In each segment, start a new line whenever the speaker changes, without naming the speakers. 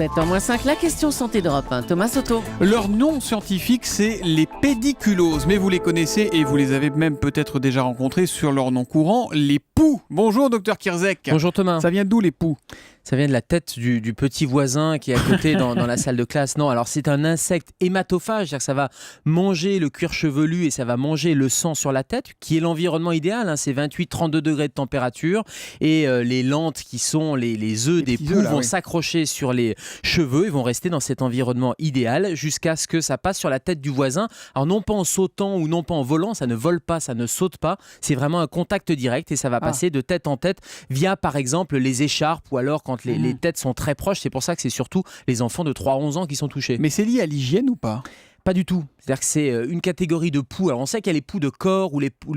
7h-5, la question santé d'Europe 1. Thomas Soto.
Leur nom scientifique, c'est les pédiculoses. Mais vous les connaissez et vous les avez même peut-être déjà rencontrés sur leur nom courant, les poux. Bonjour, docteur Kierzek.
Bonjour Thomas.
Ça vient d'où les poux ?
Ça vient de la tête du petit voisin qui est à côté dans la salle de classe. Non, alors c'est un insecte hématophage, c'est-à-dire que ça va manger le cuir chevelu et ça va manger le sang sur la tête, qui est l'environnement idéal, hein, c'est 28-32 degrés de température. Et les lentes qui sont les œufs des poux vont s'accrocher sur les cheveux et vont rester dans cet environnement idéal jusqu'à ce que ça passe sur la tête du voisin. Alors non pas en sautant ou non pas en volant, ça ne vole pas, ça ne saute pas, c'est vraiment un contact direct et ça va passer de tête en tête via par exemple les écharpes ou alors quand les têtes sont très proches. C'est pour ça que c'est surtout les enfants de 3-11 ans qui sont touchés.
Mais c'est lié à l'hygiène ou pas ?
Pas du tout. C'est-à-dire que c'est une catégorie de poux. Alors on sait qu'il y a les poux de corps ou les poux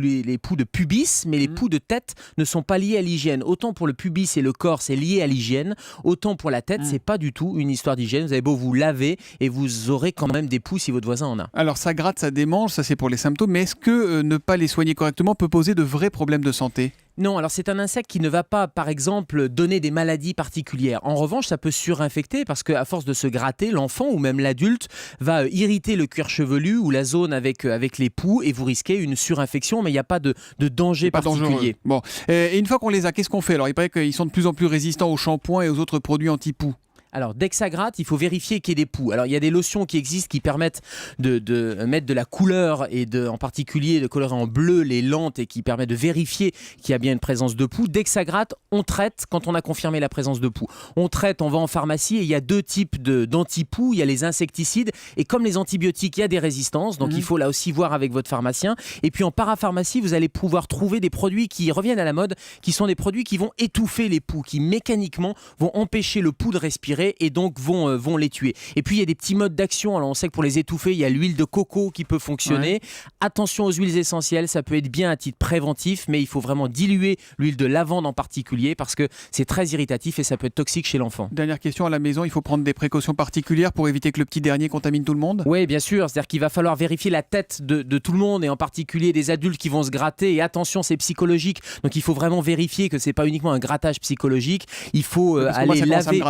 de pubis, mais les poux de tête ne sont pas liés à l'hygiène. Autant pour le pubis et le corps, c'est lié à l'hygiène, autant pour la tête, c'est pas du tout une histoire d'hygiène. Vous avez beau vous laver et vous aurez quand même des poux si votre voisin en a.
Alors ça gratte, ça démange, ça c'est pour les symptômes, mais est-ce que ne pas les soigner correctement peut poser de vrais problèmes de santé ?
Non, alors c'est un insecte qui ne va pas, par exemple, donner des maladies particulières. En revanche, ça peut surinfecter parce qu'à force de se gratter, l'enfant ou même l'adulte va irriter le cuir chevelu ou la zone avec les poux et vous risquez une surinfection, mais il n'y a pas de danger particulier.
Bon. Et une fois qu'on les a, qu'est-ce qu'on fait ? Alors il paraît qu'ils sont de plus en plus résistants aux shampoings et aux autres produits anti-poux.
Alors, dès que ça gratte, il faut vérifier qu'il y ait des poux. Alors, il y a des lotions qui existent qui permettent de mettre de la couleur et en particulier de colorer en bleu les lentes et qui permettent de vérifier qu'il y a bien une présence de poux. Dès que ça gratte, on traite quand on a confirmé la présence de poux. On traite, on va en pharmacie et il y a deux types d'anti-poux. Il y a les insecticides et comme les antibiotiques, il y a des résistances. Donc, il faut là aussi voir avec votre pharmacien. Et puis, en parapharmacie, vous allez pouvoir trouver des produits qui reviennent à la mode, qui sont des produits qui vont étouffer les poux, qui mécaniquement vont empêcher le poux de respirer et donc vont les tuer. Et puis il y a des petits modes d'action. Alors on sait que pour les étouffer, il y a l'huile de coco qui peut fonctionner. Attention aux huiles essentielles, ça peut être bien à titre préventif, mais il faut vraiment diluer l'huile de lavande en particulier parce que c'est très irritatif et ça peut être toxique chez l'enfant.
Dernière question, à la maison, il faut prendre des précautions particulières pour éviter que le petit dernier contamine tout le monde ?
Oui, bien sûr. C'est-à-dire qu'il va falloir vérifier la tête de tout le monde et en particulier des adultes qui vont se gratter. Et attention, c'est psychologique. Donc il faut vraiment vérifier que c'est pas uniquement un grattage psychologique. Il faut aller laver.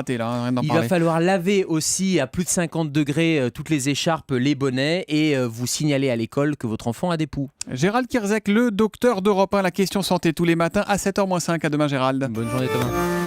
Il va falloir laver aussi à plus de 50 degrés toutes les écharpes, les bonnets et vous signaler à l'école que votre enfant a des poux.
Gérald Kierzek, le docteur d'Europe 1, la question santé tous les matins à 7h-5. À demain Gérald.
Bonne journée Thomas.